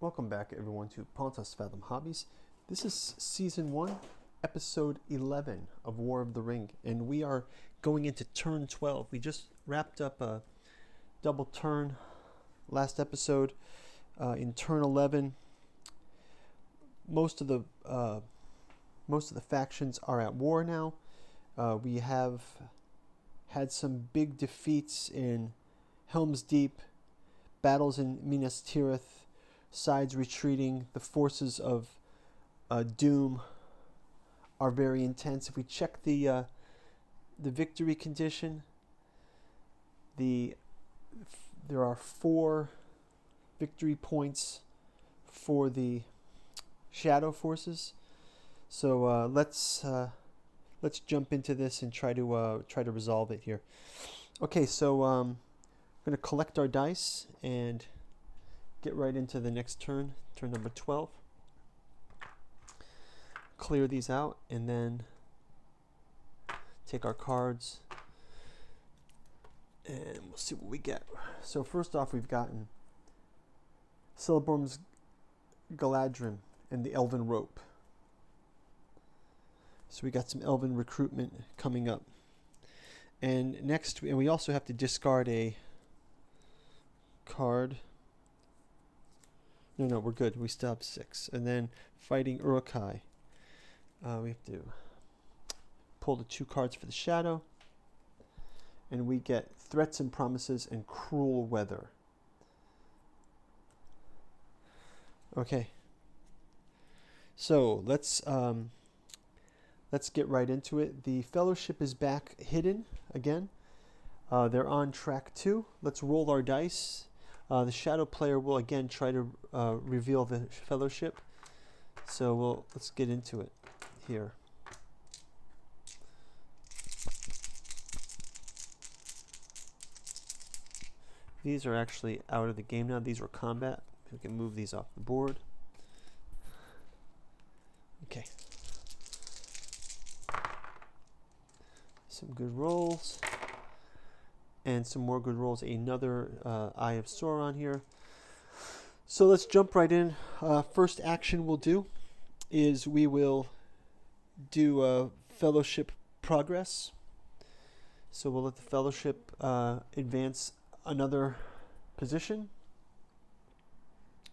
Welcome back everyone to Pontus Fathom Hobbies. This is Season 1, Episode 11 of War of the Ring, and we are going into Turn 12. We just wrapped up a double turn last episode. In Turn 11, most of the factions are at war now. We have had some big defeats in Helm's Deep, battles in Minas Tirith, sides retreating. The forces of Doom are very intense. If we check the victory condition, there are 4 victory points for the shadow forces. So let's jump into this and try to resolve it here. Okay, so I'm going to collect our dice and get right into the next turn, turn number 12. Clear these out and then take our cards and we'll see what we get. So first off, we've gotten Celeborn's Galadrim and the Elven Rope. So we got some Elven recruitment coming up. And next, and we also have to discard a card. No, we're good. We still have 6. And then fighting Uruk-hai. We have to pull the 2 cards for the shadow. And we get Threats and Promises and Cruel Weather. Okay. So let's get right into it. The Fellowship is back hidden again. They're on track 2. Let's roll our dice. The shadow player will again try to reveal the Fellowship. So let's get into it here. These are actually out of the game now. These were combat. We can move these off the board. Okay. Some good rolls. And some more good rolls. Another Eye of Sauron here. So let's jump right in. First action we'll do is we will do Fellowship progress. So we'll let the Fellowship advance another position,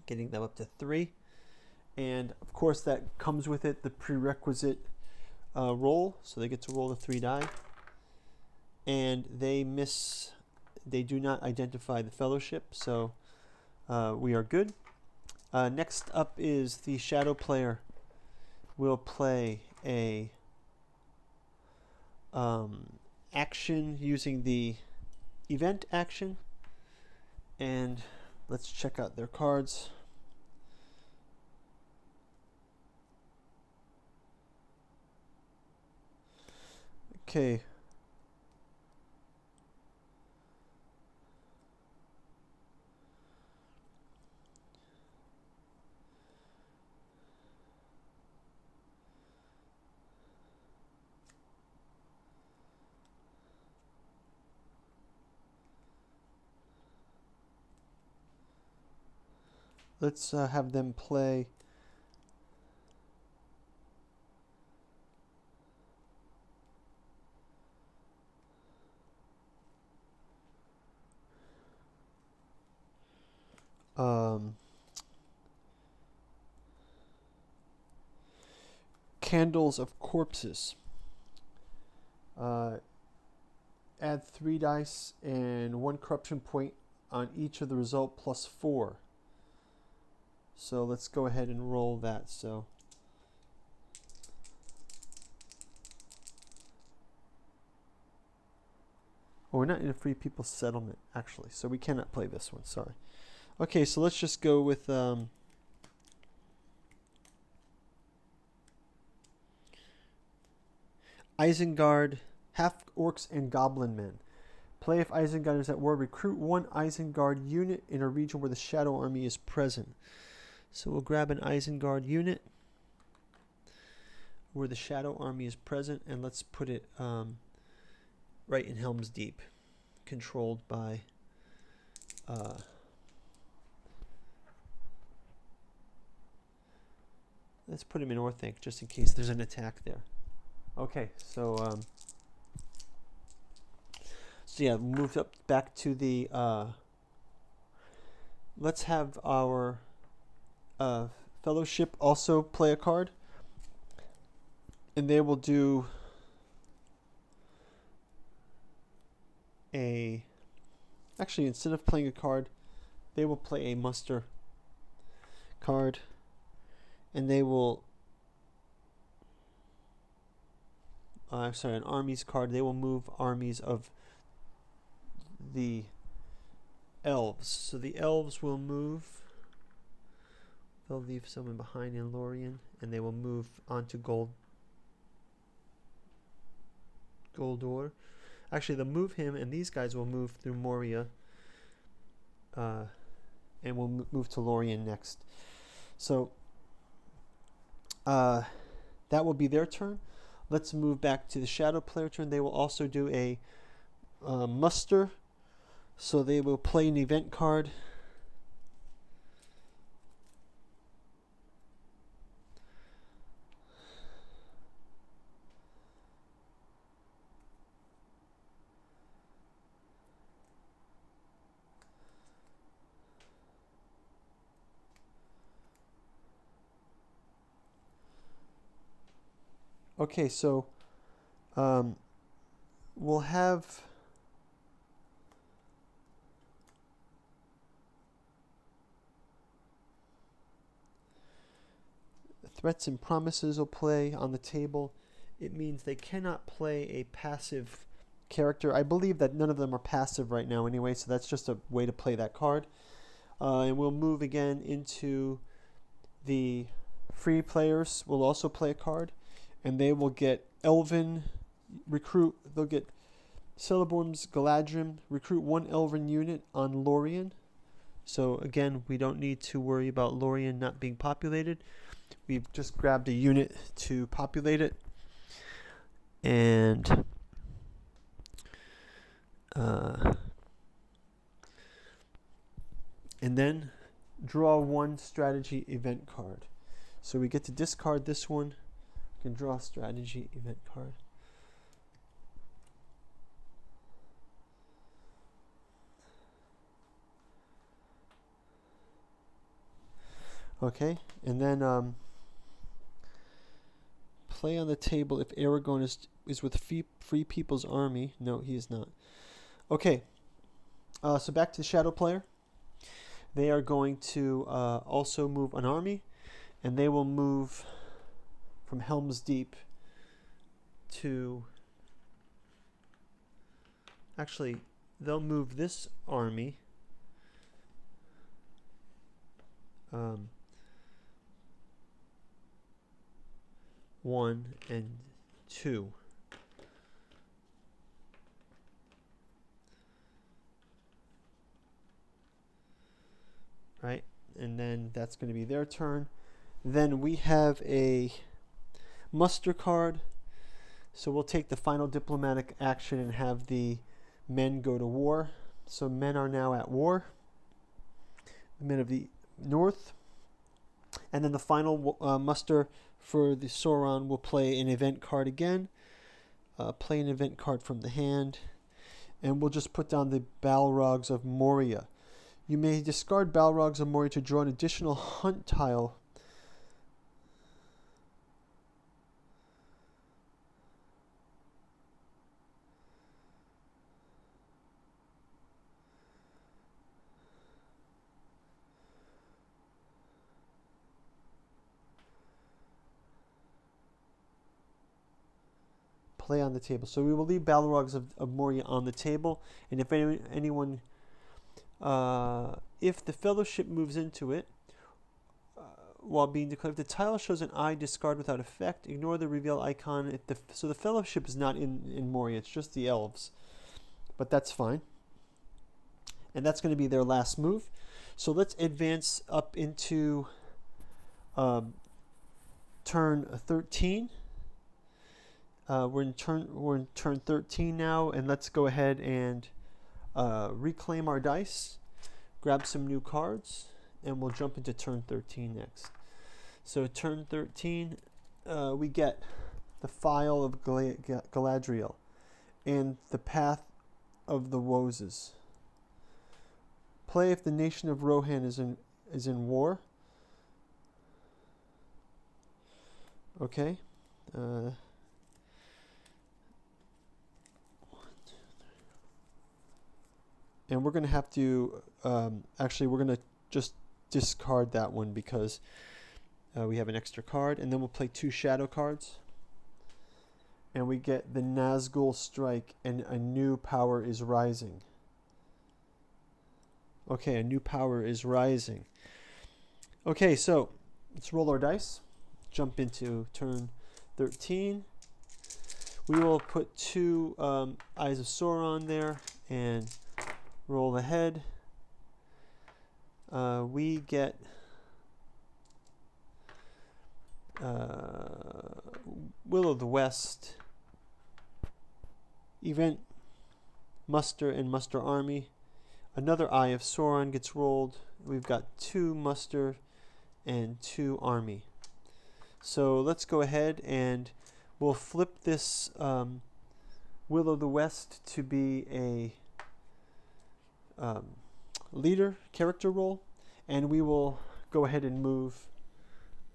getting them up to 3. And of course that comes with it the prerequisite roll. So they get to roll the 3 die. And they do not identify the Fellowship, so we are good. Next up is the shadow player will play a action using the event action, and let's check out their cards. Okay. Let's have them play Candles of Corpses. Add 3 dice and 1 corruption point on each of the result plus 4. So let's go ahead and roll that. So we're not in a Free People Settlement actually, so we cannot play this one, sorry. Okay, so let's just go with Isengard, Half Orcs and Goblin Men. Play if Isengard is at war. Recruit 1 Isengard unit in a region where the Shadow Army is present. So we'll grab an Isengard unit where the Shadow Army is present, and let's put it right in Helm's Deep, controlled by let's put him in Orthanc just in case there's an attack there. Okay, so yeah, moved up back to the. Let's have our fellowship also play a card, and they will do a. Actually, instead of playing a card, they will play a muster card, and they will. Sorry, an armies card. They will move armies of the elves. So the elves will move. They'll leave someone behind in Lorien, and they will move onto Goldor. Actually, they'll move him, and these guys will move through Moria, and we'll move to Lorien next. So that will be their turn. Let's move back to the Shadow player turn. They will also do a muster. So they will play an event card. Okay, so we'll have threats and promises will play on the table. It means they cannot play a passive character. I believe that none of them are passive right now anyway, so that's just a way to play that card. And we'll move again into the free players. Will also play a card, and they will get Elven Recruit. They'll get Celeborn's Galadrim, recruit 1 Elven unit on Lorien. So again, we don't need to worry about Lorien not being populated. We've just grabbed a unit to populate it. And then draw 1 strategy event card. So we get to discard this one. We can draw a strategy event card. Okay, and then play on the table if Aragorn is with Free People's Army. No, he is not. Okay, so back to the Shadow player. They are going to also move an army, and they will move from Helm's Deep to... Actually, they'll move this army 1 and 2. Right? And then that's going to be their turn. Then we have a muster card. So we'll take the final diplomatic action and have the men go to war. So men are now at war. The men of the north. And then the final muster for the Sauron will play an event card again. Play an event card from the hand. And we'll just put down the Balrogs of Moria. You may discard Balrogs of Moria to draw an additional hunt tile. Play on the table. So we will leave Balrogs of Moria on the table, and if anyone, if the Fellowship moves into it while being declared, if the tile shows an eye, discard without effect. Ignore the reveal icon. So the Fellowship is not in Moria; it's just the elves, but that's fine. And that's going to be their last move. So let's advance up into turn 13. We're in turn 13 now, and let's go ahead and reclaim our dice, grab some new cards, and we'll jump into turn 13 next. So turn 13, we get the File of Galadriel and the Path of the Woses. Play if the nation of Rohan is in war. Okay. And we're going to have to, actually we're going to just discard that one because we have an extra card. And then we'll play 2 shadow cards. And we get the Nazgul Strike and a new power is rising. Okay, a new power is rising. Okay, so let's roll our dice. Jump into turn 13. We will put 2 Eyes of Sauron there and roll the head. We get Will of the West, Event, Muster, and Muster Army. Another Eye of Sauron gets rolled. We've got 2 Muster and 2 Army. So let's go ahead and we'll flip this Will of the West to be a leader character role, and we will go ahead and move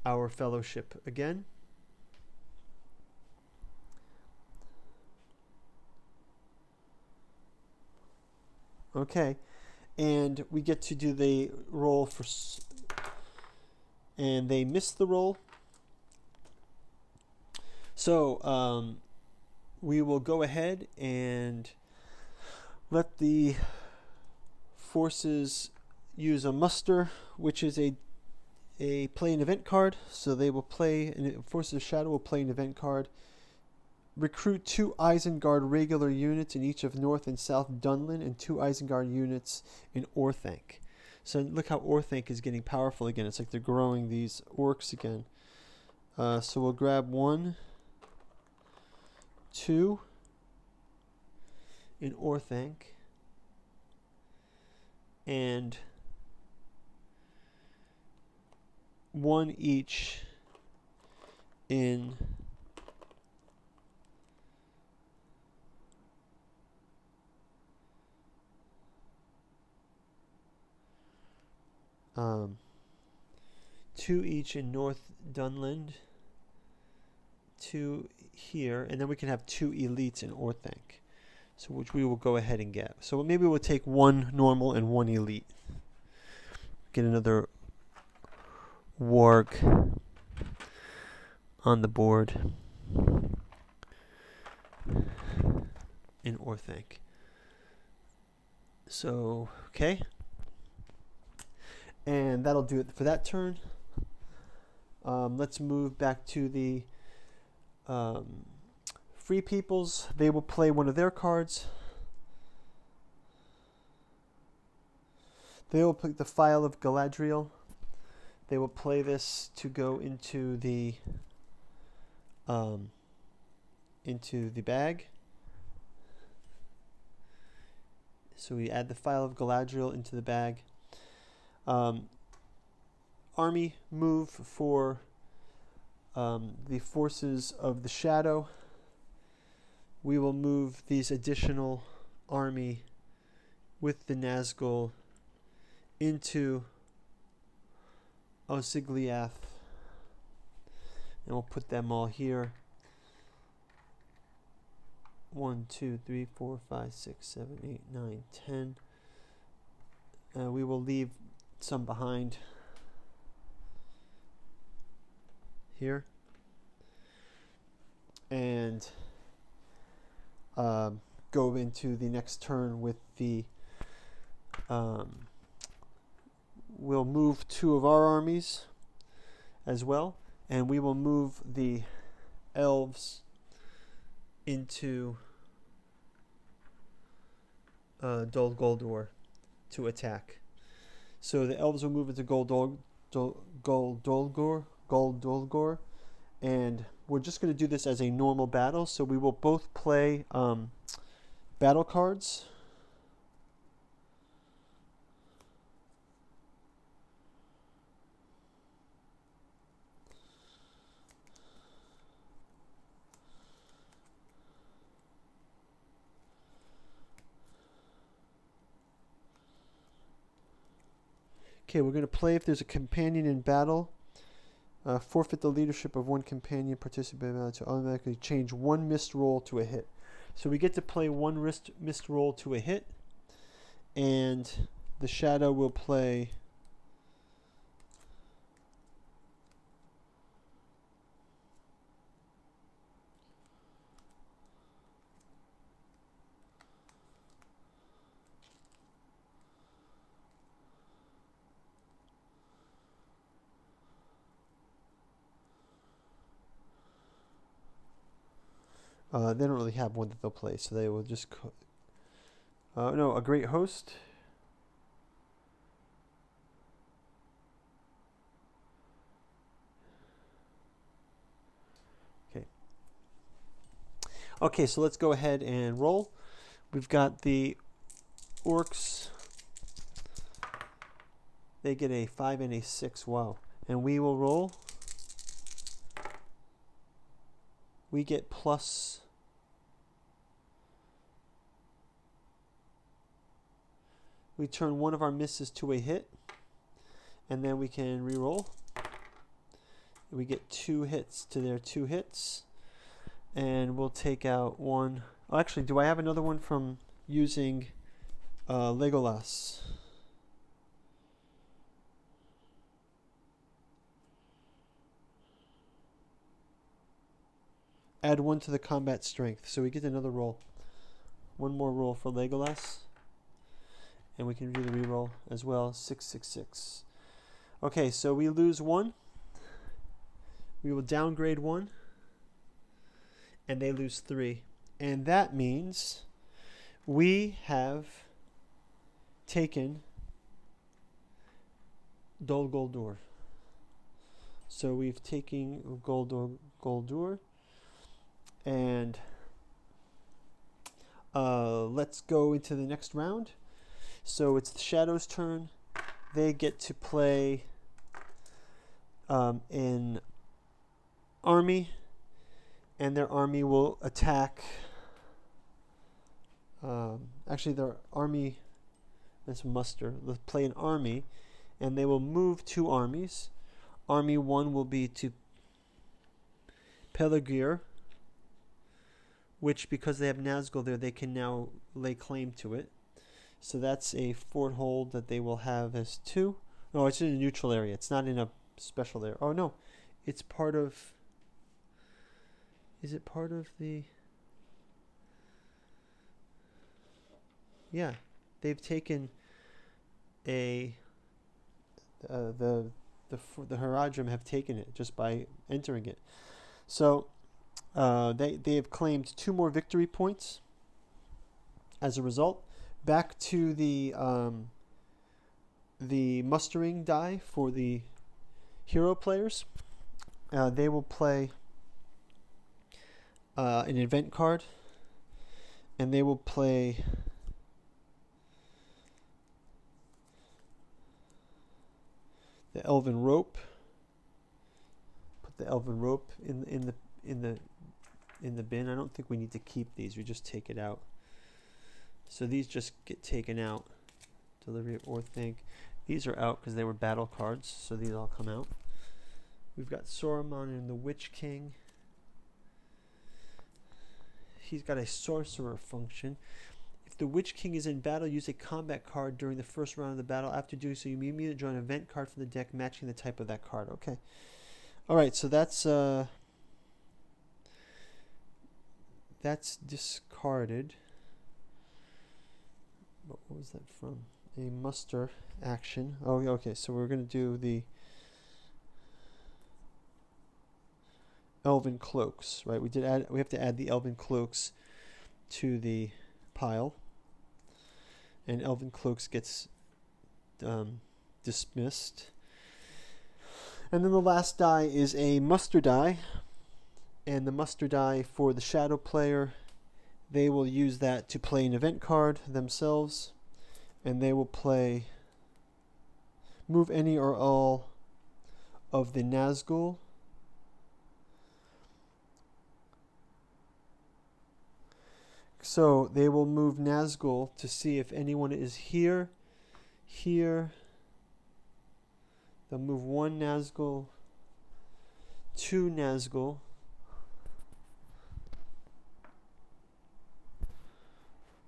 our fellowship again. Okay, and we get to do the roll for, and they missed the roll. So we will go ahead and let the forces use a muster, which is a play an event card. So they will play, Forces of Shadow will play an event card. Recruit 2 Isengard regular units in each of North and South Dunland and 2 Isengard units in Orthanc. So look how Orthanc is getting powerful again. It's like they're growing these orcs again. So we'll grab 1, 2 in Orthanc and 1 each in two each in North Dunland, 2 here, and then we can have 2 elites in Orthanc, so which we will go ahead and get. So maybe we'll take 1 normal and 1 elite. Get another warg on the board in Orthanc. So, okay. And that'll do it for that turn. Let's move back to the Free Peoples. They will play one of their cards. They will pick the File of Galadriel. They will play this to go into the bag. So we add the File of Galadriel into the bag. Army move for the Forces of the Shadow. We will move these additional army with the Nazgul into Osgiliath, and we'll put them all here. 1, 2, 3, 4, 5, 6, 7, 8, 9, 10. We will leave some behind here, and go into the next turn with the we'll move 2 of our armies as well, and we will move the elves into Dol Guldur to attack. So the elves will move into Guldur, and we're just going to do this as a normal battle. So we will both play battle cards. Okay, we're going to play if there's a companion in battle. Forfeit the leadership of one companion participating to automatically change one missed roll to a hit. So we get to play one missed roll to a hit, and the shadow will play they don't really have one that they'll play, so they will just no, a great host. Okay, so let's go ahead and roll. We've got the orcs. They get a 5 and a 6. Wow. And we will roll. We get plus. We turn one of our misses to a hit. And then we can re-roll. We get 2 hits to their 2 hits. And we'll take out one. Oh, actually, do I have another one from using Legolas? Add 1 to the combat strength. So we get another roll. One more roll for Legolas. And we can do the reroll as well. 6, 6, 6. Okay, so we lose 1. We will downgrade 1. And they lose 3. And that means we have taken Dol Guldur. So we've taken Guldur. And let's go into the next round. So it's the Shadow's turn. They get to play an army. And their army will attack. Actually, their army, that's muster. Let's play an army, and they will move 2 armies. Army 1 will be to Pelargir, which, because they have Nazgul there, they can now lay claim to it. So that's a fort hold that they will have as 2. No, it's in a neutral area. It's not in a special area. Oh, no. It's part of... Is it part of the... Yeah, they've taken a... the Haradrim have taken it just by entering it. So they have claimed 2 more victory points as a result. Back to the mustering die for the hero players. They will play an event card, and they will play the Elven Rope. Put the Elven Rope in the bin. I don't think we need to keep these. We just take it out. So these just get taken out. Delivery or think. These are out because they were battle cards, so these all come out. We've got Saruman and the Witch King. He's got a sorcerer function. If the Witch King is in battle, use a combat card during the first round of the battle. After doing so, you immediately draw an event card from the deck matching the type of that card. Okay. Alright, so that's discarded. What was that from? A muster action. Oh, okay, so we're going to do the Elven Cloaks, right? We have to add the Elven Cloaks to the pile. And Elven Cloaks gets dismissed. And then the last die is a muster die. And the muster die for the shadow player, they will use that to play an event card themselves. And they will move any or all of the Nazgul. So they will move Nazgul to see if anyone is here, here, They'll move 1 Nazgul, 2 Nazgul,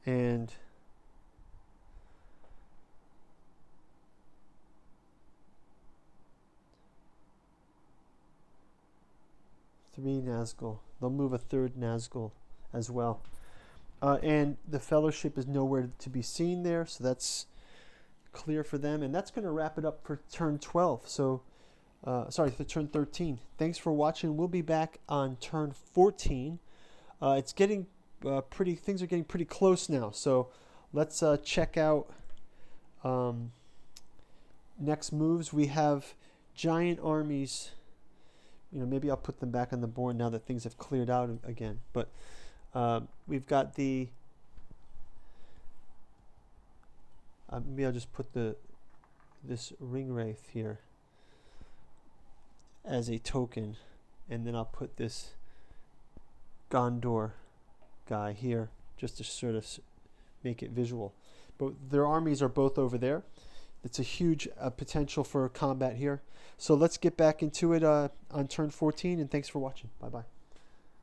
and 3 Nazgul. They'll move a 3rd Nazgul as well. And the Fellowship is nowhere to be seen there, so that's clear for them. And that's going to wrap it up for turn 12. So, sorry, for turn 13. Thanks for watching. We'll be back on turn 14. It's getting things are getting pretty close now. So let's check out next moves. We have giant armies. Maybe I'll put them back on the board now that things have cleared out again. But we've got the... maybe I'll just put this ring wraith here as a token, and then I'll put this Gondor guy here just to sort of make it visual. But their armies are both over there. It's a huge potential for combat here. So let's get back into it on turn 14, and thanks for watching. Bye-bye.